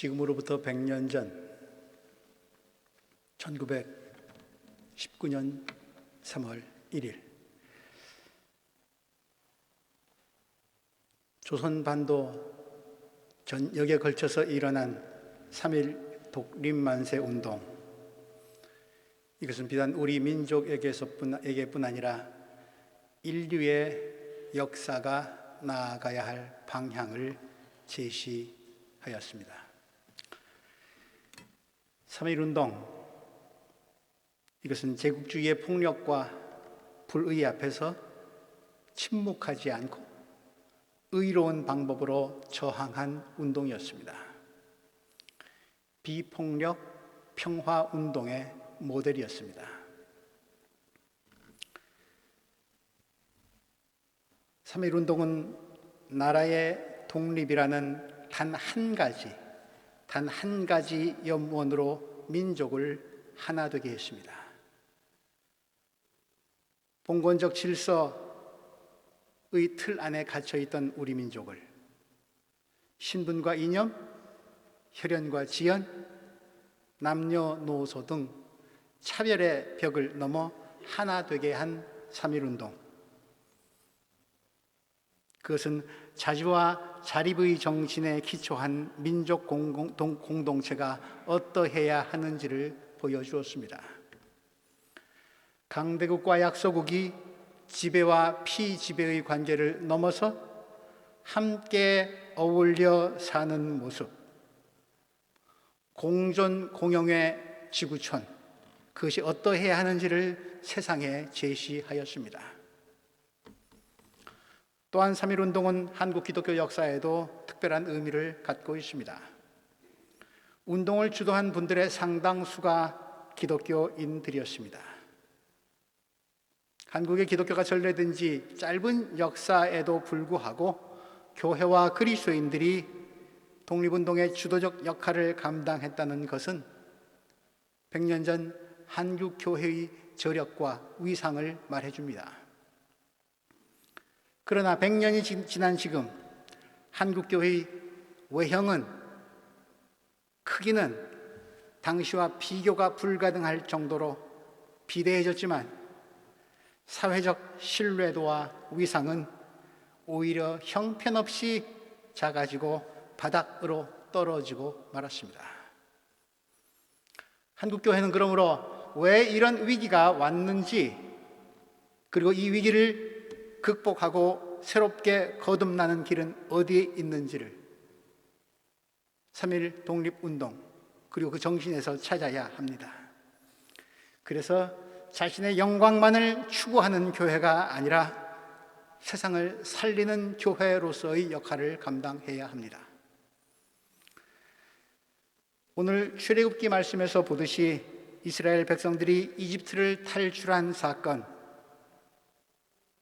지금으로부터 100년 전 1919년 3월 1일 조선반도 전역에 걸쳐서 일어난 3.1 독립만세 운동, 이것은 비단 우리 민족에게뿐 아니라 인류의 역사가 나아가야 할 방향을 제시하였습니다. 3.1 운동, 이것은 제국주의의 폭력과 불의 앞에서 침묵하지 않고 의로운 방법으로 저항한 운동이었습니다. 비폭력 평화 운동의 모델이었습니다. 3.1 운동은 나라의 독립이라는 단 한 가지 염원으로 민족을 하나 되게 했습니다. 봉건적 질서의 틀 안에 갇혀있던 우리 민족을 신분과 이념, 혈연과 지연, 남녀노소 등 차별의 벽을 넘어 하나 되게 한 3.1 운동, 그것은 자주와 자립의 정신에 기초한 민족 공동체가 어떠해야 하는지를 보여주었습니다. 강대국과 약소국이 지배와 피지배의 관계를 넘어서 함께 어울려 사는 모습, 공존 공영의 지구촌, 그것이 어떠해야 하는지를 세상에 제시하였습니다. 또한 3.1 운동은 한국 기독교 역사에도 특별한 의미를 갖고 있습니다. 운동을 주도한 분들의 상당수가 기독교인들이었습니다. 한국의 기독교가 전래된 지 짧은 역사에도 불구하고 교회와 그리스도인들이 독립운동의 주도적 역할을 감당했다는 것은 100년 전 한국교회의 저력과 위상을 말해줍니다. 그러나 100년이 지난 지금 한국교회의 외형은, 크기는 당시와 비교가 불가능할 정도로 비대해졌지만 사회적 신뢰도와 위상은 오히려 형편없이 작아지고 바닥으로 떨어지고 말았습니다. 한국교회는 그러므로 왜 이런 위기가 왔는지, 그리고 이 위기를 극복하고 새롭게 거듭나는 길은 어디에 있는지를 3.1 독립운동 그리고 그 정신에서 찾아야 합니다. 그래서 자신의 영광만을 추구하는 교회가 아니라 세상을 살리는 교회로서의 역할을 감당해야 합니다. 오늘 출애굽기 말씀에서 보듯이 이스라엘 백성들이 이집트를 탈출한 사건,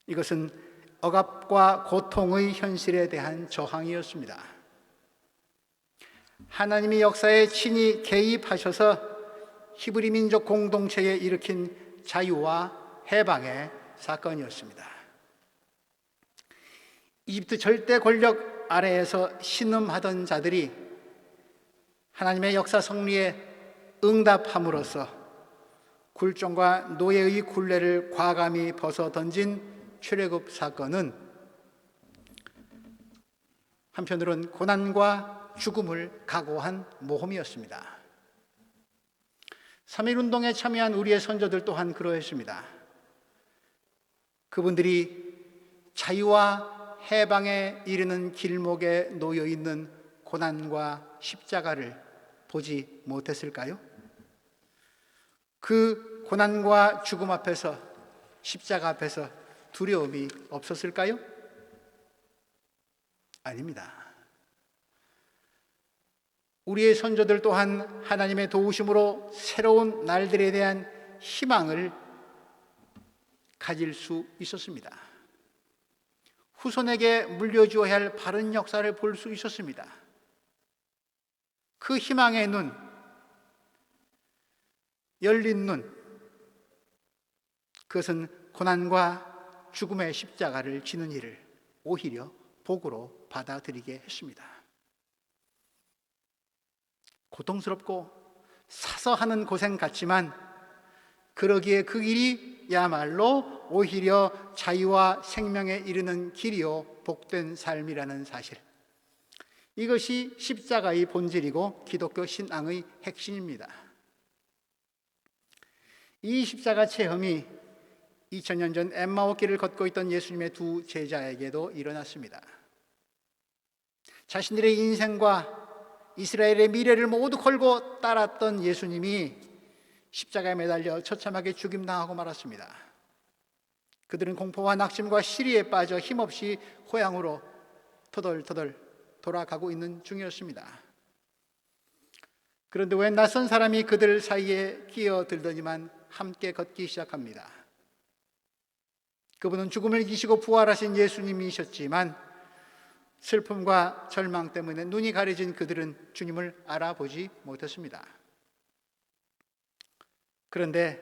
이것은 억압과 고통의 현실에 대한 저항이었습니다. 하나님이 역사에 친히 개입하셔서 히브리 민족 공동체에 일으킨 자유와 해방의 사건이었습니다. 이집트 절대 권력 아래에서 신음하던 자들이 하나님의 역사 섭리에 응답함으로써 굴종과 노예의 굴레를 과감히 벗어 던진 출애굽 사건은 한편으로는 고난과 죽음을 각오한 모험이었습니다. 3.1 운동에 참여한 우리의 선조들 또한 그러했습니다. 그분들이 자유와 해방에 이르는 길목에 놓여 있는 고난과 십자가를 보지 못했을까요? 그 고난과 죽음 앞에서, 십자가 앞에서 두려움이 없었을까요? 아닙니다. 우리의 선조들 또한 하나님의 도우심으로 새로운 날들에 대한 희망을 가질 수 있었습니다. 후손에게 물려주어야 할 바른 역사를 볼 수 있었습니다. 그 희망의 눈, 열린 눈, 그것은 고난과 죽음의 십자가를 지는 일을 오히려 복으로 받아들이게 했습니다. 고통스럽고 사서 하는 고생 같지만 그러기에 그 길이야말로 오히려 자유와 생명에 이르는 길이요 복된 삶이라는 사실, 이것이 십자가의 본질이고 기독교 신앙의 핵심입니다. 이 십자가 체험이 2000년 전 엠마오 길을 걷고 있던 예수님의 두 제자에게도 일어났습니다. 자신들의 인생과 이스라엘의 미래를 모두 걸고 따랐던 예수님이 십자가에 매달려 처참하게 죽임당하고 말았습니다. 그들은 공포와 낙심과 시리에 빠져 힘없이 고향으로 터덜터덜 돌아가고 있는 중이었습니다. 그런데 웬 낯선 사람이 그들 사이에 끼어들더니만 함께 걷기 시작합니다. 그분은 죽음을 이기시고 부활하신 예수님이셨지만 슬픔과 절망 때문에 눈이 가려진 그들은 주님을 알아보지 못했습니다. 그런데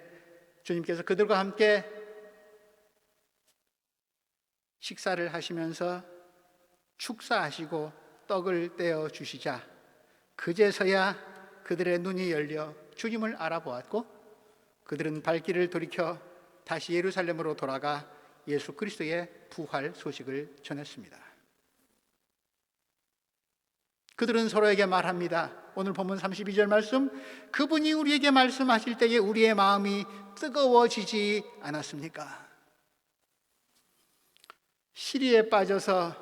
주님께서 그들과 함께 식사를 하시면서 축사하시고 떡을 떼어 주시자 그제서야 그들의 눈이 열려 주님을 알아보았고 그들은 발길을 돌이켜 다시 예루살렘으로 돌아가 예수 그리스도의 부활 소식을 전했습니다. 그들은 서로에게 말합니다. 오늘 본문 32절 말씀, 그분이 우리에게 말씀하실 때에 우리의 마음이 뜨거워지지 않았습니까? 시리에 빠져서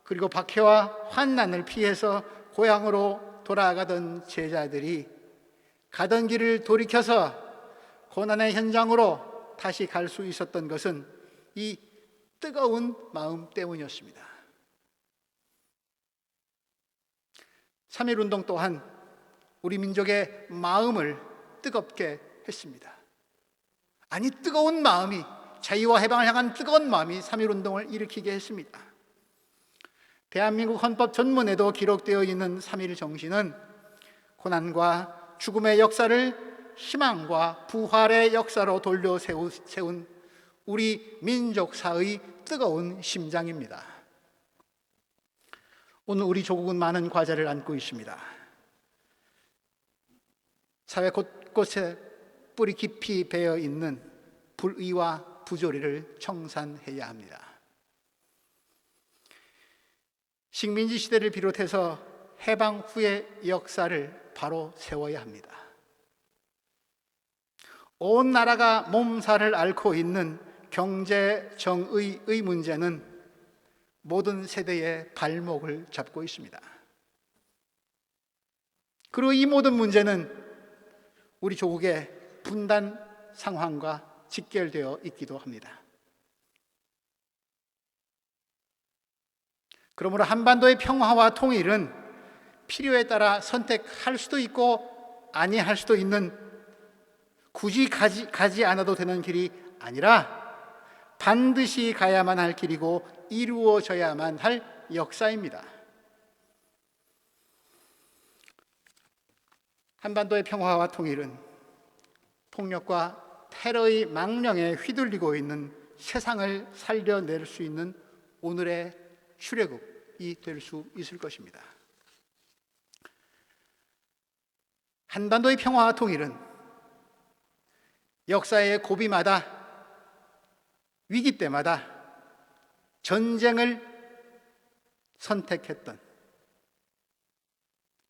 그리고 박해와 환난을 피해서 고향으로 돌아가던 제자들이 가던 길을 돌이켜서 고난의 현장으로 다시 갈 수 있었던 것은 이 뜨거운 마음 때문이었습니다. 3.1운동 또한 우리 민족의 마음을 뜨겁게 했습니다. 아니, 뜨거운 마음이, 자유와 해방을 향한 뜨거운 마음이 3.1운동을 일으키게 했습니다. 대한민국 헌법 전문에도 기록되어 있는 3.1 정신은 고난과 죽음의 역사를 희망과 부활의 역사로 돌려 세운 우리 민족사의 뜨거운 심장입니다. 오늘 우리 조국은 많은 과제를 안고 있습니다. 사회 곳곳에 뿌리 깊이 배어 있는 불의와 부조리를 청산해야 합니다. 식민지 시대를 비롯해서 해방 후의 역사를 바로 세워야 합니다. 온 나라가 몸살을 앓고 있는 경제 정의의 문제는 모든 세대의 발목을 잡고 있습니다. 그리고 이 모든 문제는 우리 조국의 분단 상황과 직결되어 있기도 합니다. 그러므로 한반도의 평화와 통일은 필요에 따라 선택할 수도 있고 아니할 수도 있는, 굳이 가지 않아도 되는 길이 아니라 반드시 가야만 할 길이고 이루어져야만 할 역사입니다. 한반도의 평화와 통일은 폭력과 테러의 망령에 휘둘리고 있는 세상을 살려낼 수 있는 오늘의 출애굽이 될 수 있을 것입니다. 한반도의 평화와 통일은 역사의 고비마다, 위기 때마다 전쟁을 선택했던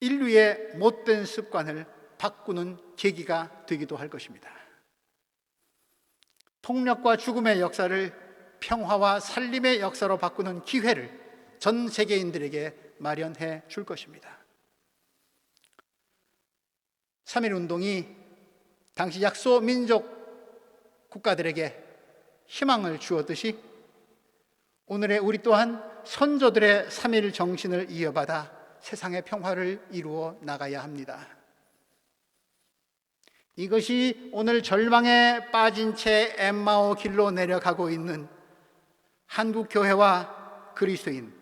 인류의 못된 습관을 바꾸는 계기가 되기도 할 것입니다. 폭력과 죽음의 역사를 평화와 살림의 역사로 바꾸는 기회를 전 세계인들에게 마련해 줄 것입니다. 3.1운동이 당시 약소 민족 국가들에게 희망을 주었듯이 오늘의 우리 또한 선조들의 3.1 정신을 이어받아 세상의 평화를 이루어 나가야 합니다. 이것이 오늘 절망에 빠진 채 엠마오 길로 내려가고 있는 한국 교회와 그리스도인,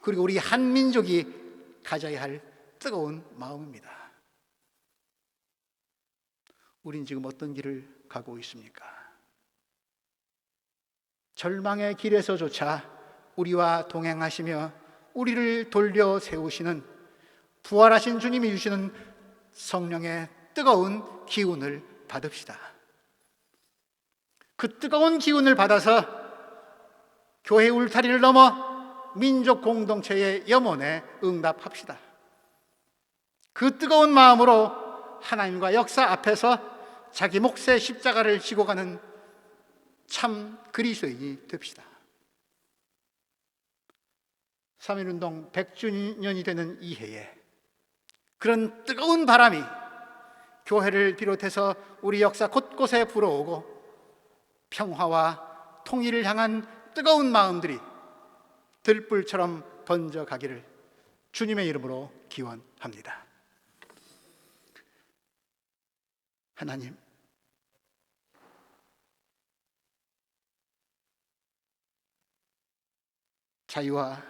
그리고 우리 한민족이 가져야 할 뜨거운 마음입니다. 우린 지금 어떤 길을 가고 있습니까? 절망의 길에서조차 우리와 동행하시며 우리를 돌려 세우시는 부활하신 주님이 주시는 성령의 뜨거운 기운을 받읍시다. 그 뜨거운 기운을 받아서 교회 울타리를 넘어 민족 공동체의 염원에 응답합시다. 그 뜨거운 마음으로 하나님과 역사 앞에서 자기 몫의 십자가를 지고 가는 참 그리스도인이 됩시다. 3.1운동 100주년이 되는 이 해에 그런 뜨거운 바람이 교회를 비롯해서 우리 역사 곳곳에 불어오고 평화와 통일을 향한 뜨거운 마음들이 들불처럼 번져가기를 주님의 이름으로 기원합니다. 하나님, 자유와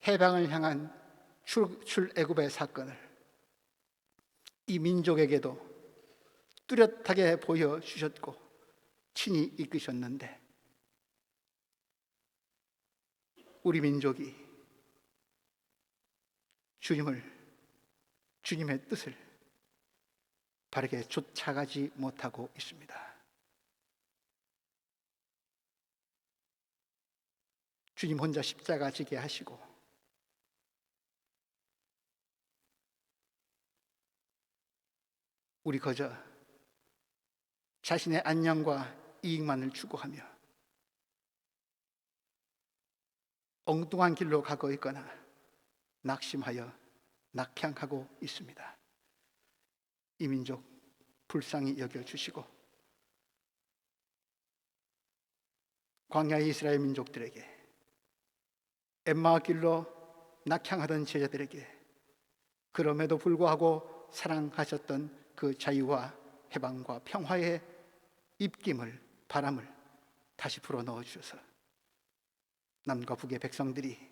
해방을 향한 출애굽의 사건을 이 민족에게도 뚜렷하게 보여주셨고 친히 이끄셨는데, 우리 민족이 주님의 뜻을 바르게 쫓아가지 못하고 있습니다. 주님 혼자 십자가 지게 하시고 우리 거저 자신의 안녕과 이익만을 추구하며 엉뚱한 길로 가고 있거나 낙심하여 낙향하고 있습니다. 이 민족 불쌍히 여겨주시고 광야의 이스라엘 민족들에게, 엠마오 길로 낙향하던 제자들에게 그럼에도 불구하고 사랑하셨던 그 자유와 해방과 평화의 입김을, 바람을 다시 불어넣어 주셔서 남과 북의 백성들이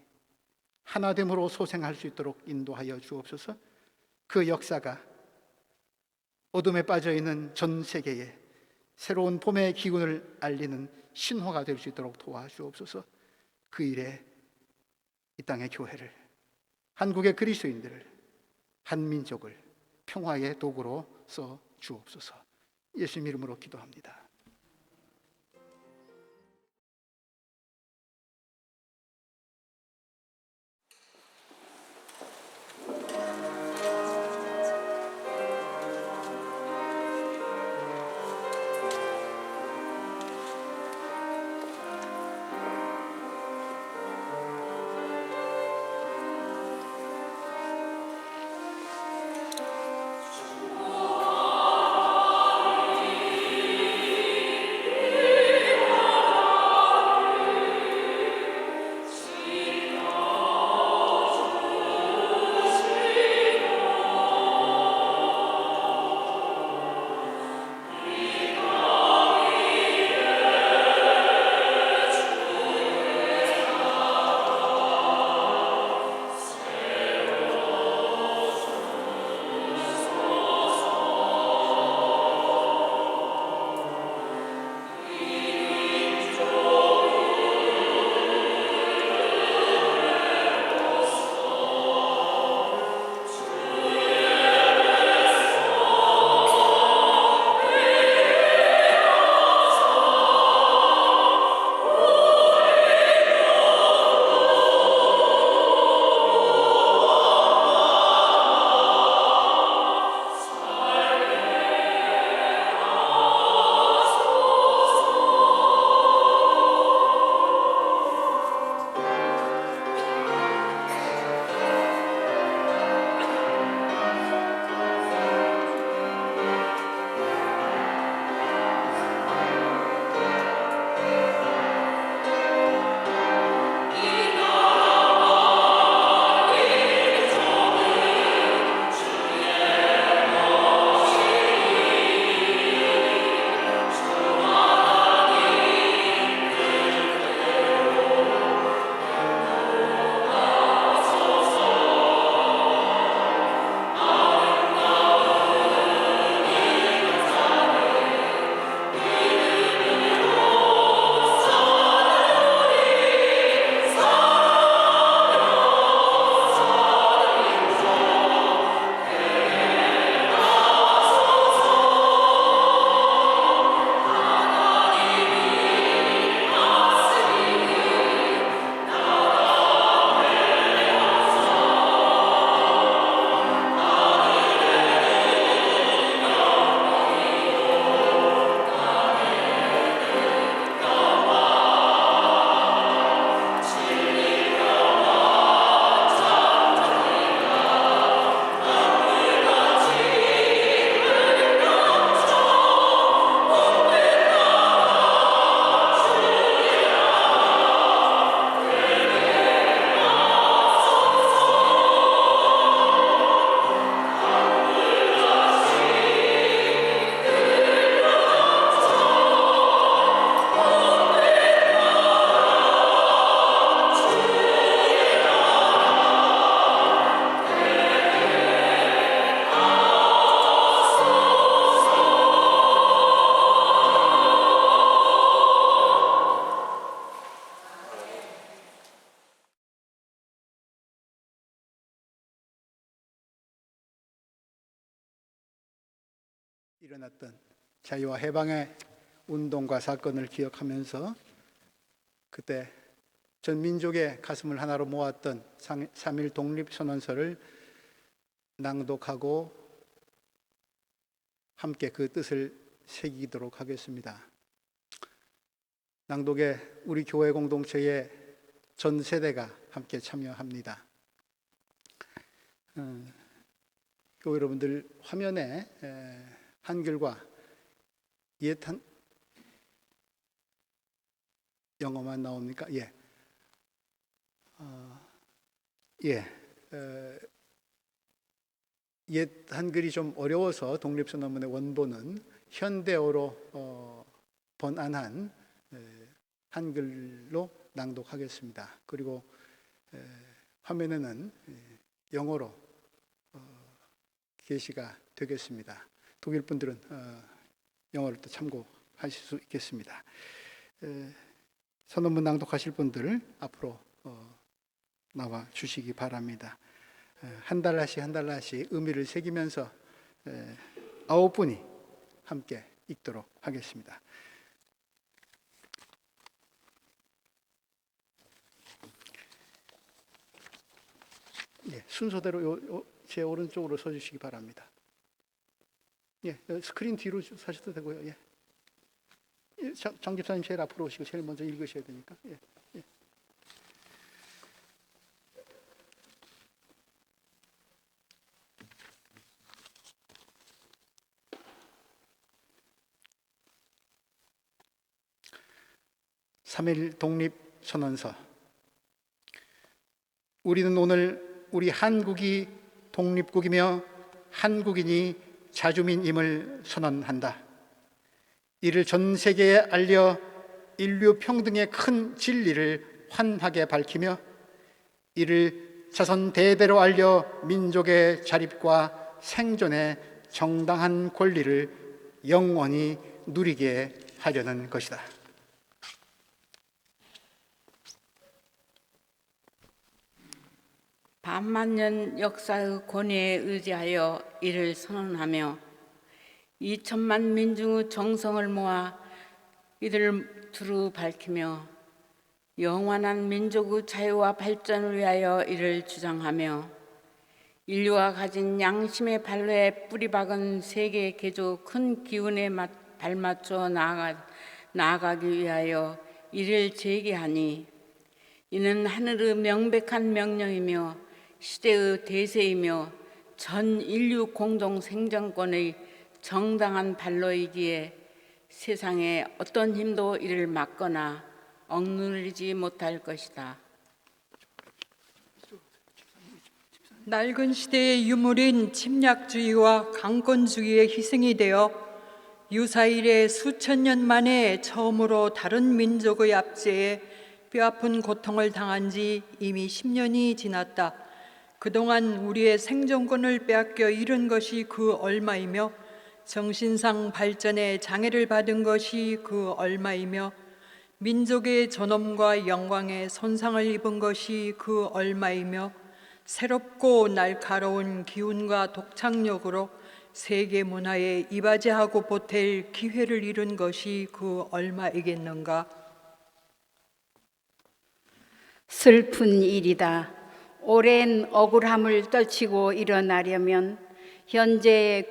하나됨으로 소생할 수 있도록 인도하여 주옵소서. 그 역사가 어둠에 빠져있는 전 세계에 새로운 봄의 기운을 알리는 신호가 될 수 있도록 도와주옵소서. 그 일에 이 땅의 교회를, 한국의 그리스도인들을, 한민족을 평화의 도구로 써 주옵소서. 예수님 이름으로 기도합니다. 일어났던 자유와 해방의 운동과 사건을 기억하면서 그때 전 민족의 가슴을 하나로 모았던 3.1 독립선언서를 낭독하고 함께 그 뜻을 새기도록 하겠습니다. 낭독에 우리 교회 공동체의 전 세대가 함께 참여합니다. 교회 여러분들 화면에 한글과 옛한 영어만 나옵니까? 예. 옛 한글이 좀 어려워서 독립선언문의 원본은 현대어로 번안한 한글로 낭독하겠습니다. 그리고 화면에는 영어로 게시가 되겠습니다. 독일 분들은 영어를 또 참고하실 수 있겠습니다. 선언문 낭독하실 분들 앞으로 나와 주시기 바랍니다. 한 달러씩 의미를 새기면서 9분이 함께 읽도록 하겠습니다. 예, 순서대로 제 오른쪽으로 서주시기 바랍니다. 예, 스크린 뒤로 서셔도 되고요. 예. 장 집사님 제일 앞으로 오시고 제일 먼저 읽으셔야 되니까. 예. 3.1 독립선언서. 우리는 오늘 우리 한국이 독립국이며 한국인이 자주민임을 선언한다. 이를 전 세계에 알려 인류 평등의 큰 진리를 환하게 밝히며 이를 자손 대대로 알려 민족의 자립과 생존의 정당한 권리를 영원히 누리게 하려는 것이다. 반만년 역사의 권위에 의지하여 이를 선언하며 2천만 민중의 정성을 모아 이를 두루 밝히며 영원한 민족의 자유와 발전을 위하여 이를 주장하며 인류가 가진 양심의 발로에 뿌리박은 세계 개조 큰 기운에 발맞춰 나아가기 위하여 이를 제기하니 이는 하늘의 명백한 명령이며 시대의 대세이며 전 인류 공동 생존권의 정당한 발로이기에 세상에 어떤 힘도 이를 막거나 억누르지 못할 것이다. 낡은 시대의 유물인 침략주의와 강권주의의 희생이 되어 유사 이래 수천 년 만에 처음으로 다른 민족의 압제에 뼈아픈 고통을 당한 지 이미 10년이 지났다. 그동안 우리의 생존권을 빼앗겨 잃은 것이 그 얼마이며 정신상 발전에 장애를 받은 것이 그 얼마이며 민족의 존엄과 영광에 손상을 입은 것이 그 얼마이며 새롭고 날카로운 기운과 독창력으로 세계 문화에 이바지하고 보탤 기회를 잃은 것이 그 얼마이겠는가. 슬픈 일이다. 오랜 억울함을 떨치고 일어나려면 현재의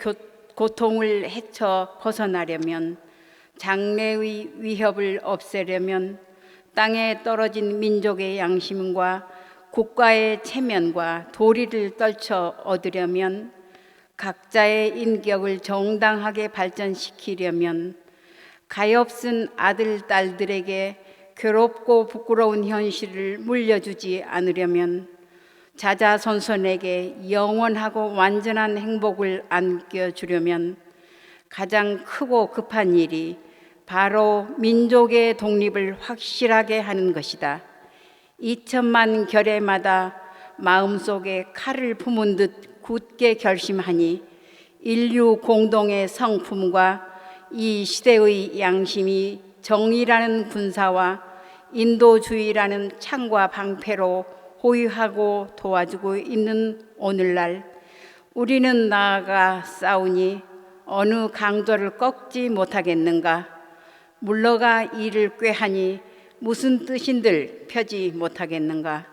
고통을 헤쳐 벗어나려면 장래의 위협을 없애려면 땅에 떨어진 민족의 양심과 국가의 체면과 도리를 떨쳐 얻으려면 각자의 인격을 정당하게 발전시키려면 가엾은 아들, 딸들에게 괴롭고 부끄러운 현실을 물려주지 않으려면 자자손손에게 영원하고 완전한 행복을 안겨주려면 가장 크고 급한 일이 바로 민족의 독립을 확실하게 하는 것이다. 2천만 결의마다 마음속에 칼을 품은 듯 굳게 결심하니 인류 공동의 성품과 이 시대의 양심이 정의라는 군사와 인도주의라는 창과 방패로 호위하고 도와주고 있는 오늘날 우리는 나아가 싸우니 어느 강도를 꺾지 못하겠는가? 물러가 이를 꾀하니 무슨 뜻인들 펴지 못하겠는가?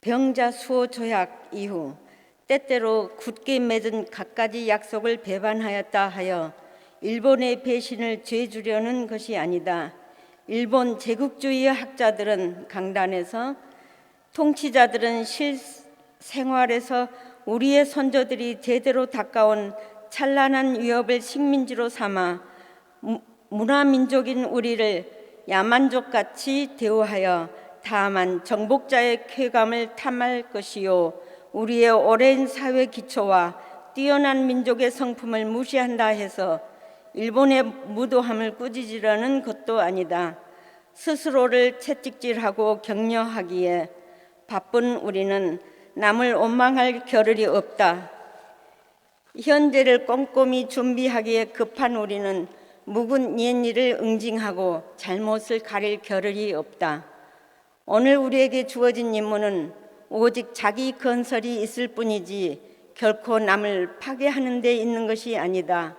병자 수호 조약 이후 때때로 굳게 맺은 갖가지 약속을 배반하였다 하여 일본의 배신을 죄주려는 것이 아니다. 일본 제국주의 학자들은 강단에서 통치자들은 실생활에서 우리의 선조들이 제대로 닦아온 찬란한 위협을 식민지로 삼아 문화민족인 우리를 야만족같이 대우하여 다만 정복자의 쾌감을 탐할 것이요 우리의 오랜 사회 기초와 뛰어난 민족의 성품을 무시한다 해서 일본의 무도함을 꾸짖으려는 것도 아니다. 스스로를 채찍질하고 격려하기에 바쁜 우리는 남을 원망할 겨를이 없다. 현재를 꼼꼼히 준비하기에 급한 우리는 묵은 옛일을 응징하고 잘못을 가릴 겨를이 없다. 오늘 우리에게 주어진 임무는 오직 자기 건설이 있을 뿐이지 결코 남을 파괴하는 데 있는 것이 아니다.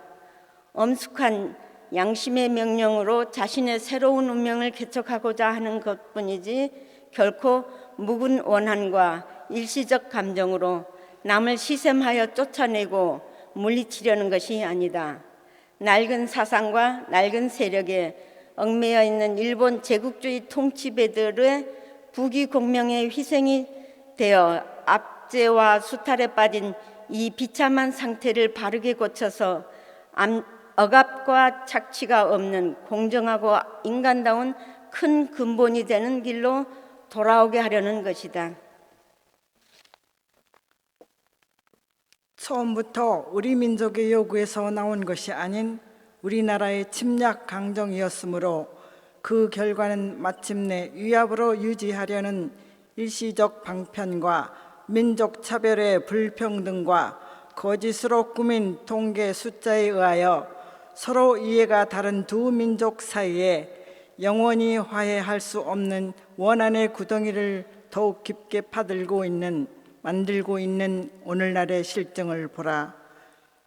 엄숙한 양심의 명령으로 자신의 새로운 운명을 개척하고자 하는 것뿐이지 결코 묵은 원한과 일시적 감정으로 남을 시샘하여 쫓아내고 물리치려는 것이 아니다. 낡은 사상과 낡은 세력에 얽매여 있는 일본 제국주의 통치배들의 부귀공명의 희생이 되어 압제와 수탈에 빠진 이 비참한 상태를 바르게 고쳐서 억압과 착취가 없는 공정하고 인간다운 큰 근본이 되는 길로 돌아오게 하려는 것이다. 처음부터 우리 민족의 요구에서 나온 것이 아닌 우리나라의 침략 강정이었으므로 그 결과는 마침내 위압으로 유지하려는 일시적 방편과 민족 차별의 불평등과 거짓으로 꾸민 통계 숫자에 의하여 서로 이해가 다른 두 민족 사이에 영원히 화해할 수 없는 원한의 구덩이를 더욱 깊게 만들고 있는 오늘날의 실정을 보라.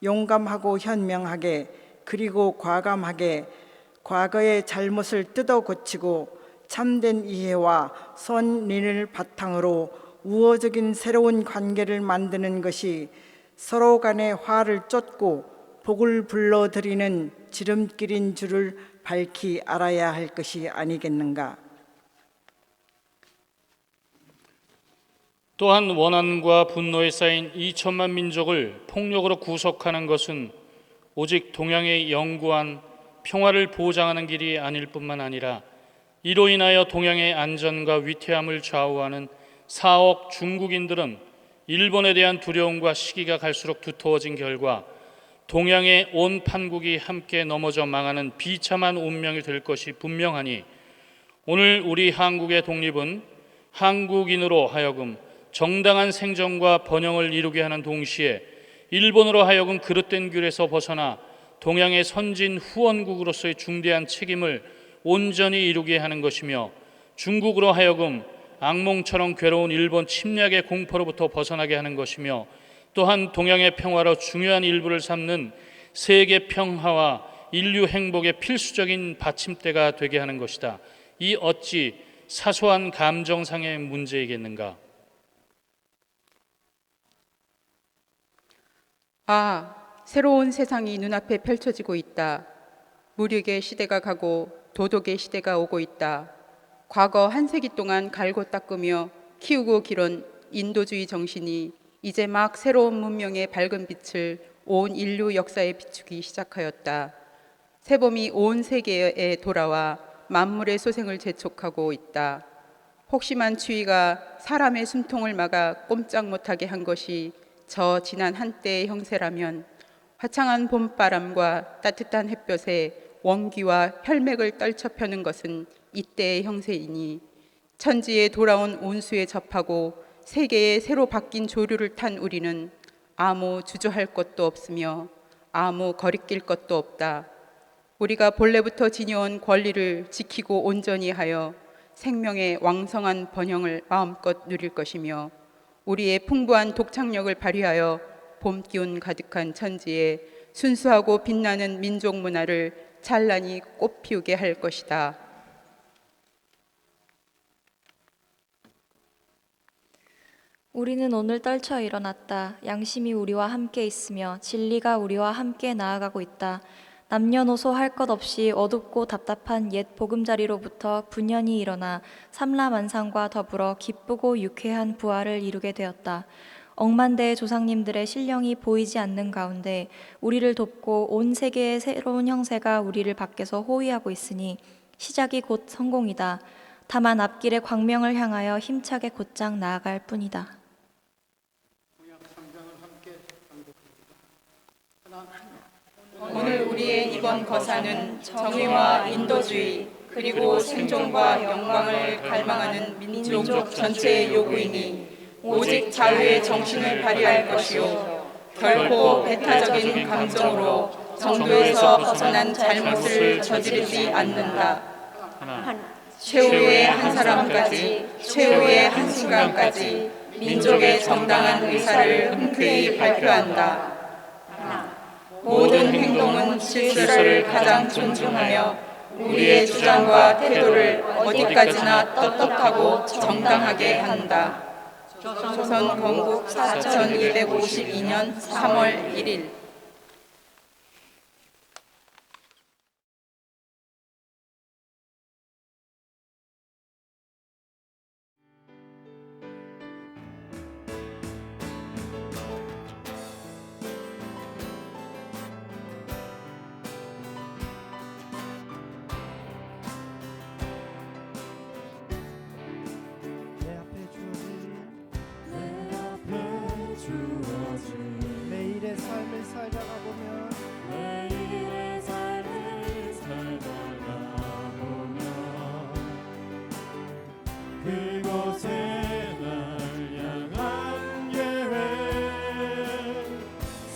용감하고 현명하게 그리고 과감하게 과거의 잘못을 뜯어 고치고 참된 이해와 선린을 바탕으로 우호적인 새로운 관계를 만드는 것이 서로 간의 화를 쫓고 복을 불러들이는 지름길인 줄을 밝히 알아야 할 것이 아니겠는가. 또한 원한과 분노에 쌓인 2천만 민족을 폭력으로 구속하는 것은 오직 동양의 영구한 평화를 보장하는 길이 아닐 뿐만 아니라 이로 인하여 동양의 안전과 위태함을 좌우하는 4억 중국인들은 일본에 대한 두려움과 시기가 갈수록 두터워진 결과 동양의 온 판국이 함께 넘어져 망하는 비참한 운명이 될 것이 분명하니 오늘 우리 한국의 독립은 한국인으로 하여금 정당한 생존과 번영을 이루게 하는 동시에 일본으로 하여금 그릇된 귤에서 벗어나 동양의 선진 후원국으로서의 중대한 책임을 온전히 이루게 하는 것이며 중국으로 하여금 악몽처럼 괴로운 일본 침략의 공포로부터 벗어나게 하는 것이며 또한 동양의 평화로 중요한 일부를 삼는 세계 평화와 인류 행복의 필수적인 받침대가 되게 하는 것이다. 이 어찌 사소한 감정상의 문제이겠는가? 새로운 세상이 눈앞에 펼쳐지고 있다. 무력의 시대가 가고 도덕의 시대가 오고 있다. 과거 한 세기 동안 갈고 닦으며 키우고 기른 인도주의 정신이 이제 막 새로운 문명의 밝은 빛을 온 인류 역사에 비추기 시작하였다. 새봄이 온 세계에 돌아와 만물의 소생을 재촉하고 있다. 혹심한 추위가 사람의 숨통을 막아 꼼짝 못하게 한 것이 저 지난 한때의 형세라면 화창한 봄바람과 따뜻한 햇볕에 원기와 혈맥을 떨쳐 펴는 것은 이때의 형세이니 천지에 돌아온 온수에 접하고 세계에 새로 바뀐 조류를 탄 우리는 아무 주저할 것도 없으며 아무 거리낄 것도 없다. 우리가 본래부터 지녀온 권리를 지키고 온전히 하여 생명의 왕성한 번영을 마음껏 누릴 것이며 우리의 풍부한 독창력을 발휘하여 봄 기운 가득한 천지에 순수하고 빛나는 민족 문화를 찬란히 꽃피우게 할 것이다. 우리는 오늘 떨쳐 일어났다. 양심이 우리와 함께 있으며 진리가 우리와 함께 나아가고 있다. 남녀노소 할 것 없이 어둡고 답답한 옛 보금자리로부터 분연히 일어나 삼라만상과 더불어 기쁘고 유쾌한 부활을 이루게 되었다. 억만대의 조상님들의 신령이 보이지 않는 가운데 우리를 돕고 온 세계의 새로운 형세가 우리를 밖에서 호위하고 있으니 시작이 곧 성공이다. 다만 앞길의 광명을 향하여 힘차게 곧장 나아갈 뿐이다. 오늘 우리의 이번 거사는 정의와 인도주의 그리고 생존과 영광을 갈망하는 민족 전체의 요구이니 오직 자유의 정신을 발휘할 것이요 결코 배타적인 감정으로 정도에서 벗어난 잘못을 저지르지 않는다. 최후의 한 사람까지 최후의 한 순간까지 민족의 정당한 의사를 흔쾌히 발표한다. 모든 행동은 질서를 가장 존중하며 우리의 주장과 태도를 어디까지나 떳떳하고 정당하게 한다. 조선 건국 4252년 3월 1일 내일의 삶을 살다가 보면 그곳에 날 향한 계획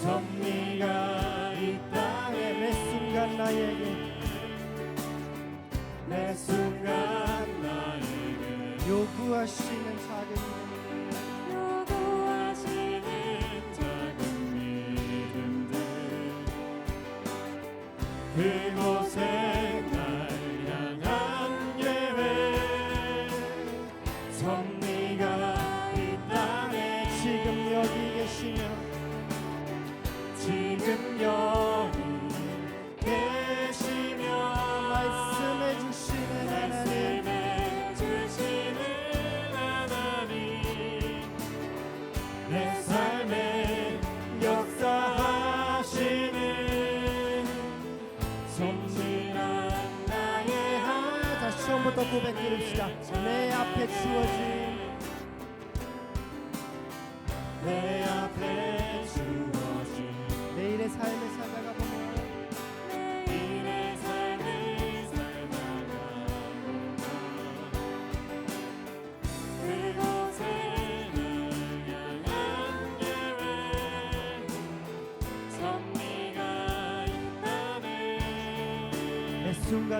섭리가 이 땅에 매 순간 나에게 요구하시는 작은 그곳에 날 향한 계획 섭리가 이 땅에 지금 여기 계시며 지금 여기 계시며 말씀해 주시는 하나님 내 삶에 역사하시는 섭리한 나의 하나 다시 처음부터 고백 드립시다. 내 앞에 주어진 내일의 삶을 살다가 보면 그곳에 날 향한 계획 섭리가 있다네 매 순간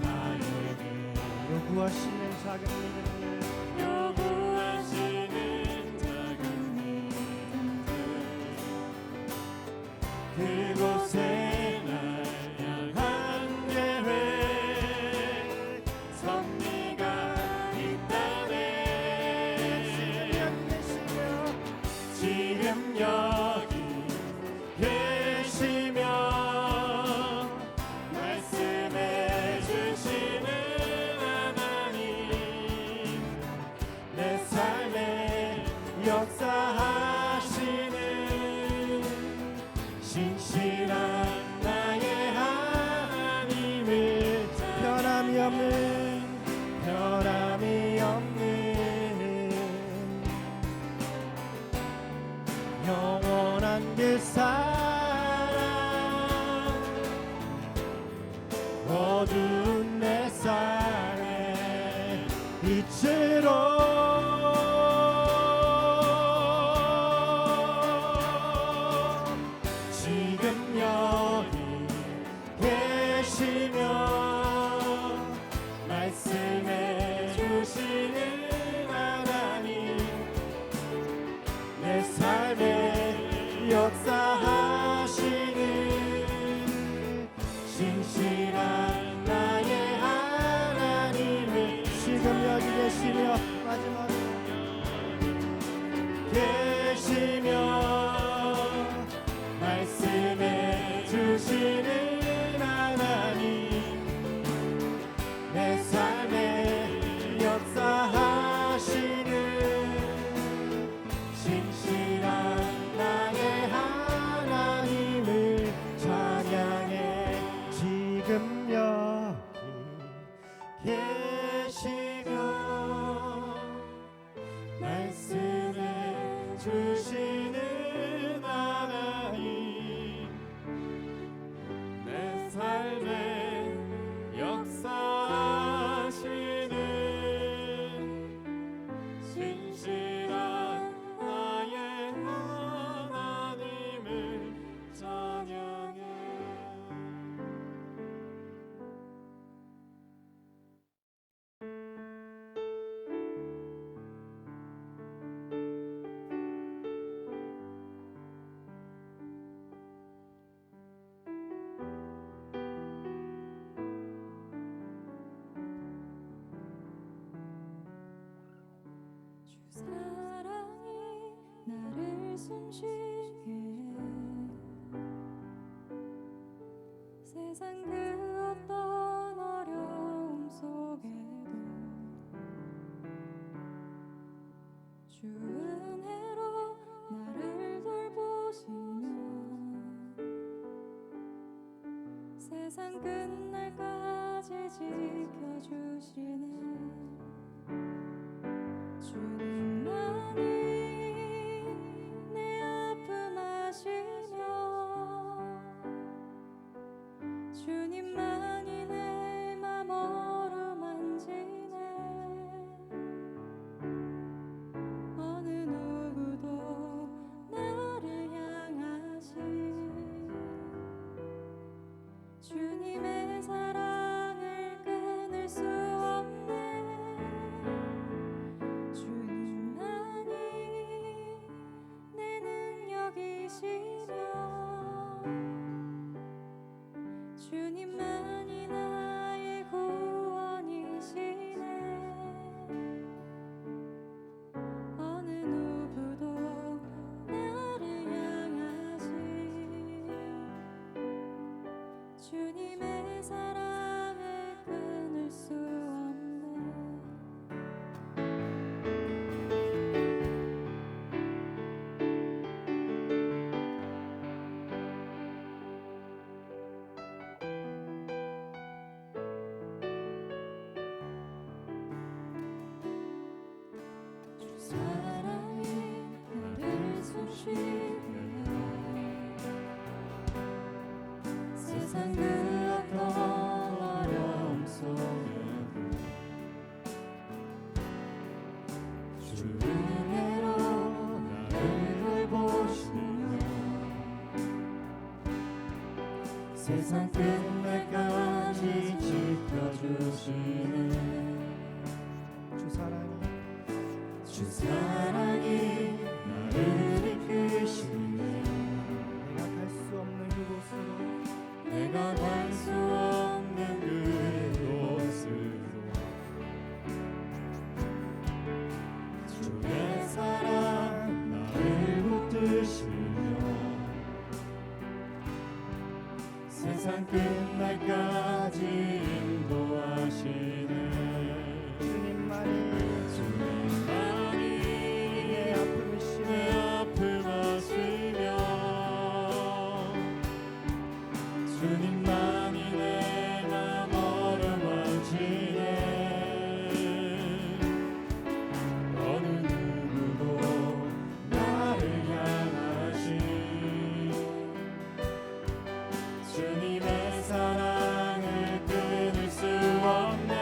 나에게 요구하시는 작은 믿음들 그곳에 날 향한 계획 섭리가 있다네 지금 여기 계시며 말씀해 주시는 하나님 내 삶에 역사하시는 신실한 나의 하나님을 변함이 없는 영원한 그 사랑 어두운 내 삶에 빛으로 지금 여기 계시며 말씀해 주시는 계시며 말씀해 주시는 하나님, 내 삶에 역사하시는 신실한 나의 하나님을 찬양해. 주 사랑이 나를 숨쉬게 해. 세상 그 어떤 어려움 속에도 주 은혜로 나를 돌보시며 세상 끝날까지 지켜주시네. 주님만이 내 아픔 아시며 주님만이 내 맘 어루만지네. 어느 누구도 나를 향하시 주님의 사랑을 끊을 수 없네. 주님만이 내 능력이시며 주님만이 나의 구원이시네. 어느 누구도 나를 향하시 주님의 사랑을 끊을 수 없네. 주 사랑이 나를 숨쉬게 해. 세상 그 어떤 어려움 속에도 주 은혜로 나를 돌보시며 세상 끝날까지 지켜주시는 주 사랑이 나를 이끄시네. 내가 갈 수 없는 그곳으로 주의 사랑 나를 붙드시며 세상 끝날까지 인도하시네. 주님만이 내 아픔 아시며 주님만이 내 맘 어루만지네. 어느 누구도 나를 향하시 주님의 사랑을 끊을 수 없네.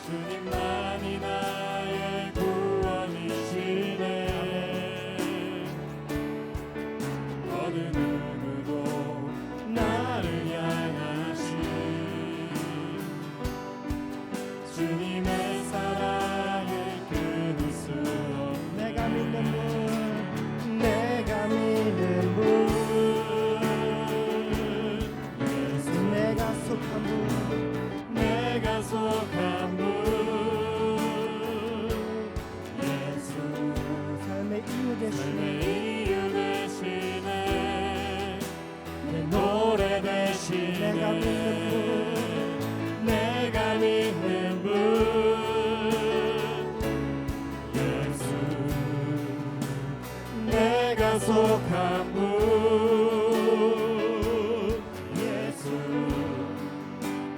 주님만이 나의 구원이시네. 모든 의무도 나를 향하신 주님의 사랑을 끊을 수 없네. 내가 믿는 분, 내가 믿는 분, 예수 내가 속한 분, 내가 속한 분, 예수 삶의 이유 되시네. 내 노래 대신 내가 믿는 분, 내가 믿는 분, 예수 내가 속한 분, 예수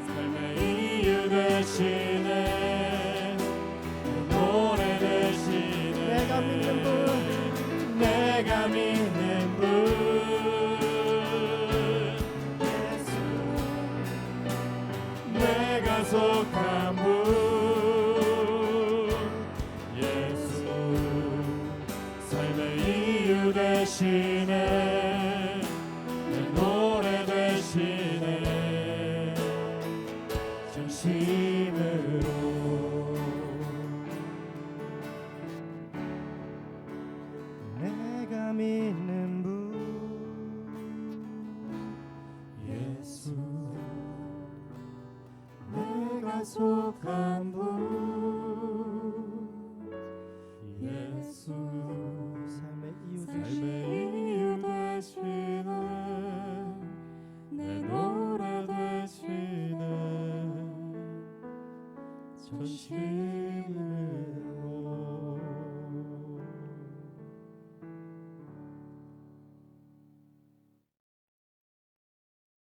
삶의 이유 대신에 내 노래 대신에 내가 믿는 분, 내가 믿는 분, 예수 내가 속한 분, 예수 삶의 이유 대신에 내 노래 대신에 전심으로 내가 믿는 분, 예수 내가 속한 분, 예수 삶의 이유 되시네.